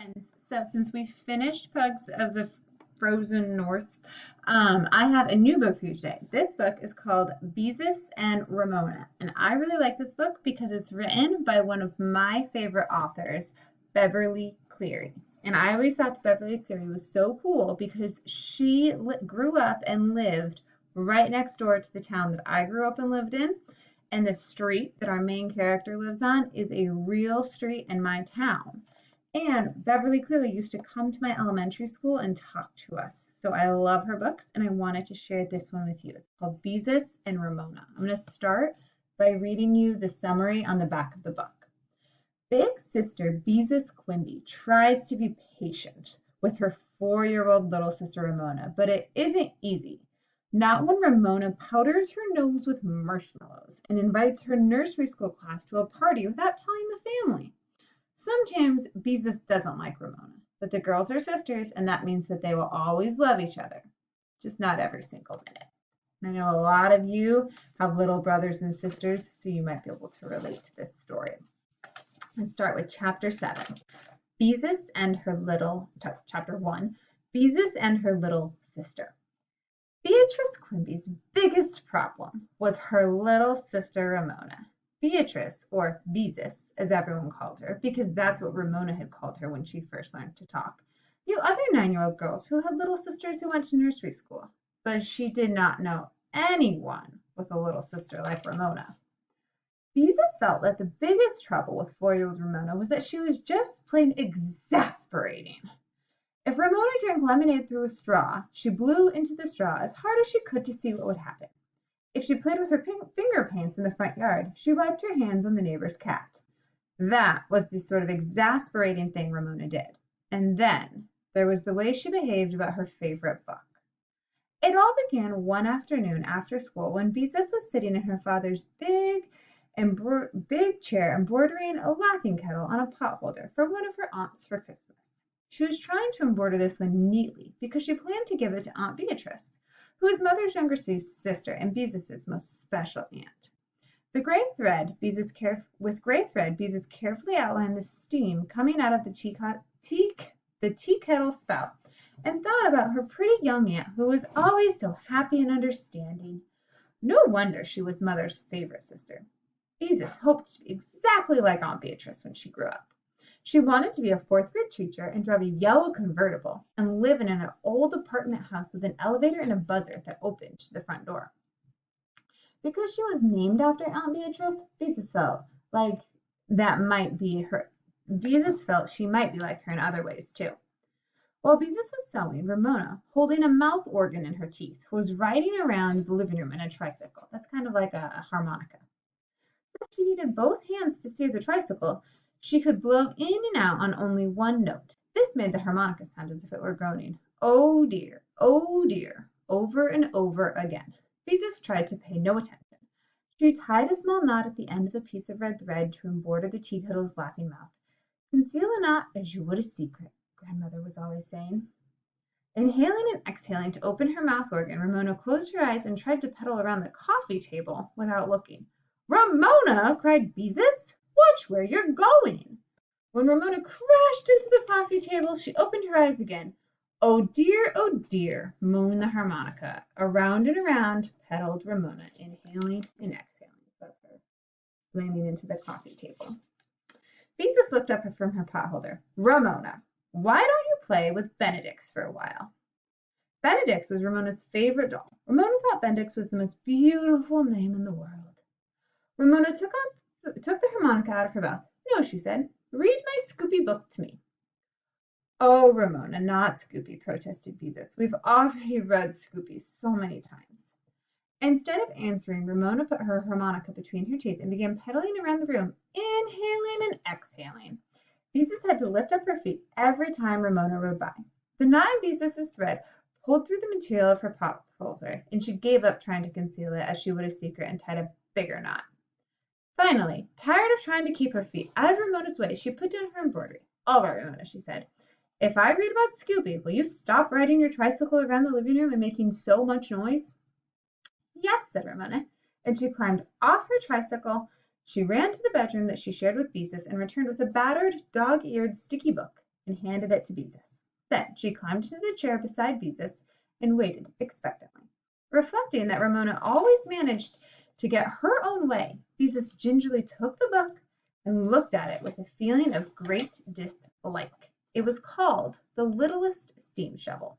And so since we finished Pugs of the Frozen North, I have a new book for you today. This book is called Beezus and Ramona, and I really like this book because it's written by one of my favorite authors, Beverly Cleary. And I always thought that Beverly Cleary was so cool because she grew up and lived right next door to the town that I grew up and lived in. And the street that our main character lives on is a real street in my town. And Beverly Cleary used to come to my elementary school and talk to us. So I love her books and I wanted to share this one with you. It's called Beezus and Ramona. I'm going to start by reading you the summary on the back of the book. Big sister Beezus Quimby tries to be patient with her 4-year-old little sister Ramona, but it isn't easy. Not when Ramona powders her nose with marshmallows and invites her nursery school class to a party without telling the family. Sometimes Beezus doesn't like Ramona, but the girls are sisters, and that means that they will always love each other, just not every single minute. I know a lot of you have little brothers and sisters, so you might be able to relate to this story. Let's start with chapter 7, Beezus and her little, chapter 1, Beezus and her little sister. Beatrice Quimby's biggest problem was her little sister Ramona. Beatrice, or Beezus, as everyone called her, because that's what Ramona had called her when she first learned to talk, knew other 9-year-old girls who had little sisters who went to nursery school, but she did not know anyone with a little sister like Ramona. Beezus felt that the biggest trouble with 4-year-old Ramona was that she was just plain exasperating. If Ramona drank lemonade through a straw, she blew into the straw as hard as she could to see what would happen. If she played with her finger paints in the front yard, she wiped her hands on the neighbor's cat. That was the sort of exasperating thing Ramona did. And then there was the way she behaved about her favorite book. It all began one afternoon after school when Beezus was sitting in her father's big chair embroidering a laughing kettle on a potholder for one of her aunts for Christmas. She was trying to embroider this one neatly because she planned to give it to Aunt Beatrice, who is Mother's younger sister and Beezus's most special aunt. With gray thread, Beezus carefully outlined the steam coming out of the tea kettle spout and thought about her pretty young aunt who was always so happy and understanding. No wonder she was Mother's favorite sister. Beezus hoped to be exactly like Aunt Beatrice when she grew up. She wanted to be a 4th-grade teacher and drive a yellow convertible and live in an old apartment house with an elevator and a buzzer that opened to the front door. Because she was named after Aunt Beatrice, Beezus felt she might be like her in other ways too. While Beezus was sewing, Ramona, holding a mouth organ in her teeth, was riding around the living room in a tricycle. That's kind of like a harmonica. If she needed both hands to steer the tricycle, she could blow in and out on only one note. This made the harmonica sound as if it were groaning, "Oh dear, over and over again." Beezus tried to pay no attention. She tied a small knot at the end of a piece of red thread to embroider the tea kettle's laughing mouth. "Conceal a knot as you would a secret," Grandmother was always saying. Inhaling and exhaling to open her mouth organ, Ramona closed her eyes and tried to pedal around the coffee table without looking. "Ramona!" cried Beezus. "Watch where you're going!" When Ramona crashed into the coffee table, she opened her eyes again. "Oh dear," moaned the harmonica. Around and around pedaled Ramona, inhaling and exhaling. That's her slamming into the coffee table. Beezus looked up from her potholder. "Ramona, why don't you play with Benedix for a while?" Benedix was Ramona's favorite doll. Ramona thought Benedix was the most beautiful name in the world. Ramona took the harmonica out of her mouth. "No," she said. "Read my Scoopy book to me." "Oh, Ramona, not Scoopy," protested Beezus. "We've already read Scoopy so many times." Instead of answering, Ramona put her harmonica between her teeth and began pedaling around the room, inhaling and exhaling. Beezus had to lift up her feet every time Ramona rode by. The knot in Beezus's thread pulled through the material of her potholder, and she gave up trying to conceal it as she would a secret and tied a bigger knot. Finally, tired of trying to keep her feet out of Ramona's way, she put down her embroidery. "All right, Ramona," she said. "If I read about Scoopy, will you stop riding your tricycle around the living room and making so much noise?" "Yes," said Ramona, and she climbed off her tricycle. She ran to the bedroom that she shared with Beezus and returned with a battered, dog-eared, sticky book. and handed it to Beezus. Then she climbed into the chair beside Beezus and waited expectantly. Reflecting that Ramona always managed to get her own way, Beezus gingerly took the book and looked at it with a feeling of great dislike. It was called The Littlest Steam Shovel.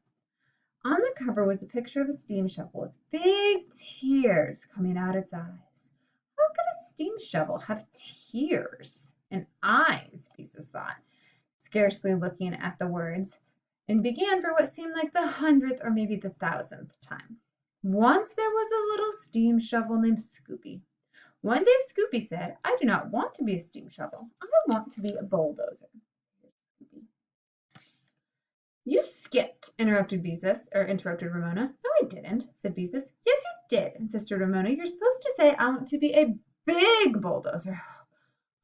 On the cover was a picture of a steam shovel with big tears coming out its eyes. How could a steam shovel have tears and eyes? Beezus thought, scarcely looking at the words, and began for what seemed like the 100th or maybe the 1000th time. Once there was a little steam shovel named Scoopy. One day Scoopy said, "I do not want to be a steam shovel. I want to be a bulldozer." "You skipped," interrupted Ramona. "No, I didn't," said Beezus. "Yes, you did," insisted Ramona. "You're supposed to say, 'I want to be a big bulldozer.'"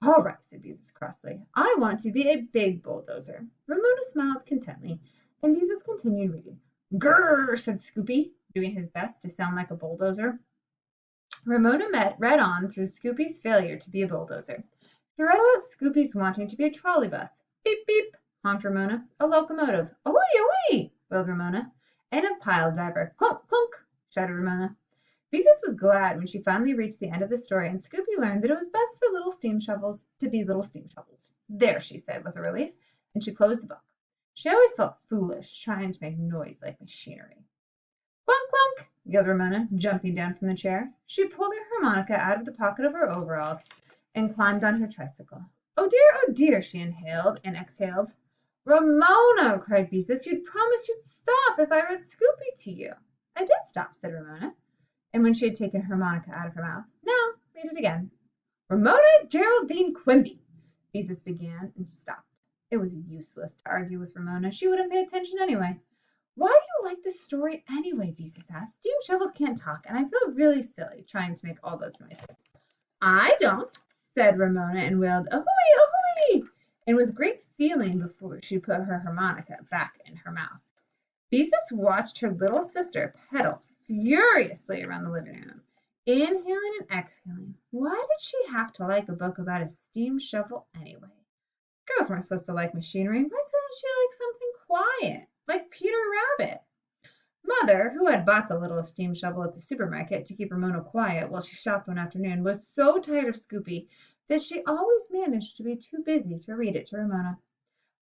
"All right," said Beezus crossly. "I want to be a big bulldozer." Ramona smiled contentedly, and Beezus continued reading. "Grrr," said Scoopy, doing his best to sound like a bulldozer. Ramona read on through Scoopy's failure to be a bulldozer. She read about Scoopy's wanting to be a trolley bus. "Beep, beep," honked Ramona. "A locomotive." "Ahoy, ahoy," wailed Ramona. "And a pile driver." "Clunk, clunk," shouted Ramona. Beezus was glad when she finally reached the end of the story and Scoopy learned that it was best for little steam shovels to be little steam shovels. "There," she said with a relief, and she closed the book. She always felt foolish trying to make noise like machinery. "Clunk, clunk," yelled Ramona, jumping down from the chair. She pulled her harmonica out of the pocket of her overalls and climbed on her tricycle. Oh dear," she inhaled and exhaled. "Ramona," cried Beezus, "you'd promised you'd stop if I read Scoopy to you." "I did stop," said Ramona. And when she had taken her harmonica out of her mouth, "Now, read it again." "Ramona Geraldine Quimby," Beezus began and stopped. It was useless to argue with Ramona. She wouldn't pay attention anyway. "Why do you like this story anyway?" Beezus asked. "Steam shovels can't talk, and I feel really silly trying to make all those noises." "I don't," said Ramona, and wailed, "Ahoy, ahoy!" and with great feeling before she put her harmonica back in her mouth. Beezus watched her little sister pedal furiously around the living room, inhaling and exhaling. Why did she have to like a book about a steam shovel anyway? Girls weren't supposed to like machinery. Why couldn't she like something quiet, like Peter Rabbit? Mother, who had bought the little steam shovel at the supermarket to keep Ramona quiet while she shopped one afternoon, was so tired of Scoopy that she always managed to be too busy to read it to Ramona.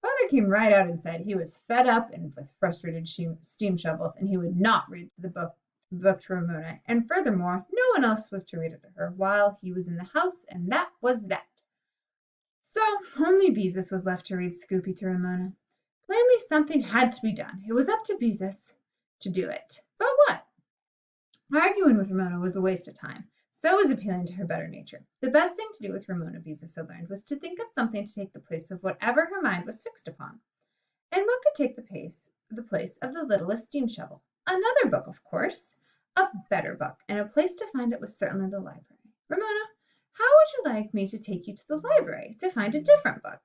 Father came right out and said he was fed up and with frustrated steam shovels, and he would not read the book to Ramona. And furthermore, no one else was to read it to her while he was in the house, and that was that. So only Beezus was left to read Scoopy to Ramona. Plainly something had to be done. It was up to Beezus to do it. But what? Arguing with Ramona was a waste of time. So was appealing to her better nature. The best thing to do with Ramona, Beezus had learned, was to think of something to take the place of whatever her mind was fixed upon. And what could take the place of the littlest steam shovel? Another book, of course. A better book, and a place to find it was certainly the library. "Ramona, how would you like me to take you to the library to find a different book?"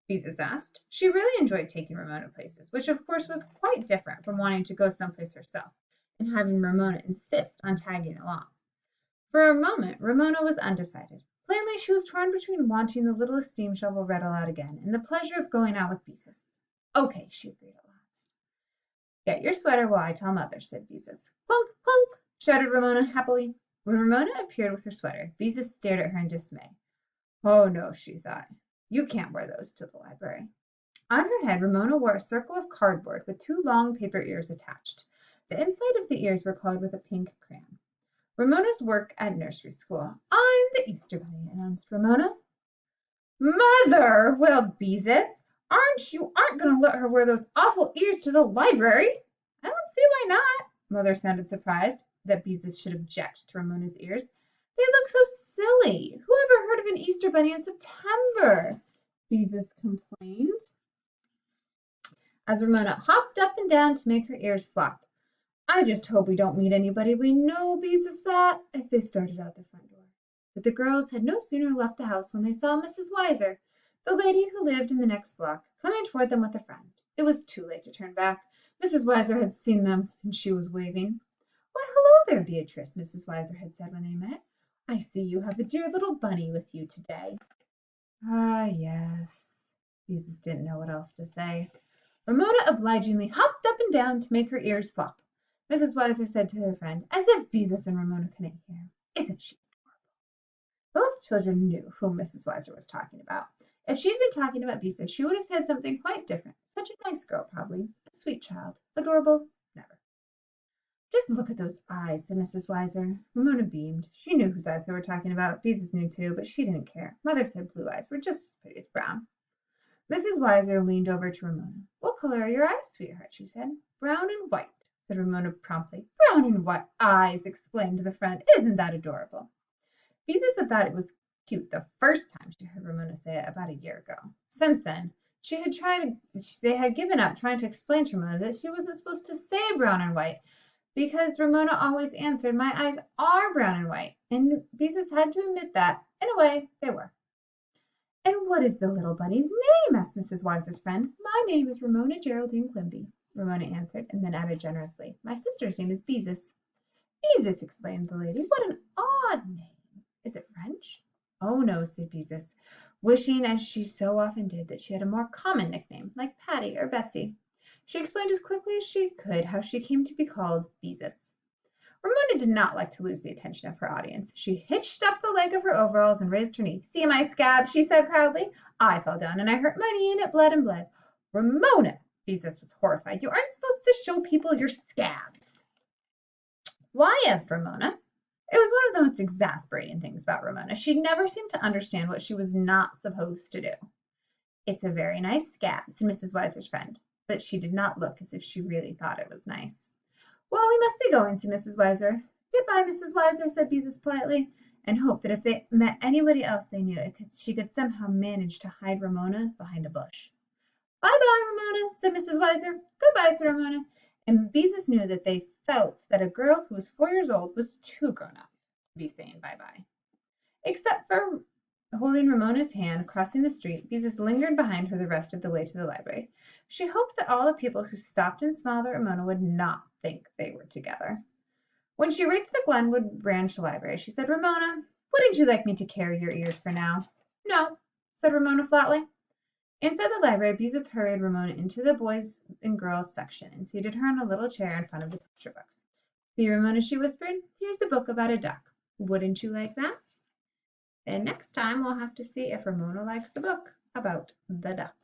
Beezus asked. She really enjoyed taking Ramona places, which of course was quite different from wanting to go someplace herself and having Ramona insist on tagging along. For a moment Ramona was undecided. Plainly she was torn between wanting the littlest steam shovel read aloud again and the pleasure of going out with Beezus. "Okay," she agreed at last. "Get your sweater while I tell Mother," said Beezus. "Clunk, clunk," shouted Ramona happily. When Ramona appeared with her sweater, Beezus stared at her in dismay. "Oh no," she thought. "You can't wear those to the library." On her head Ramona wore a circle of cardboard with two long paper ears attached. The inside of the ears were colored with a pink crayon. "Ramona's work at nursery school. I'm the Easter Bunny," announced Ramona. "Mother!" wailed Beezus. "Aren't going to let her wear those awful ears to the library?" "I don't see why not." Mother sounded surprised that Beezus should object to Ramona's ears. "They look so silly. Who ever heard of an Easter bunny in September?" Beezus complained, as Ramona hopped up and down to make her ears flop. "I just hope we don't meet anybody we know," Beezus thought, as they started out the front door. But the girls had no sooner left the house when they saw Mrs. Weiser, the lady who lived in the next block, coming toward them with a friend. It was too late to turn back. Mrs. Weiser had seen them, and she was waving. "Why, hello there, Beatrice," Mrs. Weiser had said when they met. "I see you have a dear little bunny with you today." "Ah, yes." Beezus didn't know what else to say. Ramona obligingly hopped up and down to make her ears flop. Mrs. Weiser said to her friend, as if Beezus and Ramona couldn't hear, "Isn't she?" Both children knew whom Mrs. Weiser was talking about. If she had been talking about Beezus, she would have said something quite different. Such a nice girl, probably. A sweet child. Adorable. Never. Just look at those eyes, said Mrs. Weiser. Ramona beamed. She knew whose eyes they were talking about. Beezus knew too, but she didn't care. Mother said blue eyes were just as pretty as brown. Mrs. Weiser leaned over to Ramona. What color are your eyes, sweetheart? She said. Brown and white, said Ramona promptly. Brown and white eyes, exclaimed the friend. Isn't that adorable? Beezus had thought it was cute the first time she heard Ramona say it about a year ago. Since then, they had given up trying to explain to Ramona that she wasn't supposed to say brown and white because Ramona always answered, my eyes are brown and white. And Beezus had to admit that, in a way, they were. And what is the little bunny's name? Asked Mrs. Weiser's friend. My name is Ramona Geraldine Quimby, Ramona answered, and then added generously, my sister's name is Beezus. Beezus, exclaimed the lady. What an odd name. Is it French? Oh, no, said Beezus, wishing, as she so often did, that she had a more common nickname, like Patty or Betsy. She explained as quickly as she could how she came to be called Beezus. Ramona did not like to lose the attention of her audience. She hitched up the leg of her overalls and raised her knee. See my scab, she said proudly. I fell down and I hurt my knee and it bled and bled. Ramona, Beezus was horrified. You aren't supposed to show people your scabs. Why? Asked Ramona. It was one of the most exasperating things about Ramona. She never seemed to understand what she was not supposed to do. It's a very nice scab, said Mrs. Weiser's friend, but she did not look as if she really thought it was nice. Well, we must be going, said Mrs. Weiser. Goodbye, Mrs. Weiser, said Beezus politely, and hoped that if they met anybody else they knew, she could somehow manage to hide Ramona behind a bush. Bye-bye, Ramona, said Mrs. Weiser. Goodbye, said Ramona. And Beezus knew that they felt that a girl who was 4 years old was too grown up to be saying bye-bye. Except for holding Ramona's hand crossing the street, Beezus lingered behind her the rest of the way to the library. She hoped that all the people who stopped and smiled at Ramona would not think they were together. When she reached the Glenwood Ranch Library, she said, Ramona, wouldn't you like me to carry your ears for now? No, said Ramona flatly. Inside the library, Beezus hurried Ramona into the boys and girls section and seated her on a little chair in front of the picture books. See, Ramona, she whispered, here's a book about a duck. Wouldn't you like that? And next time we'll have to see if Ramona likes the book about the duck.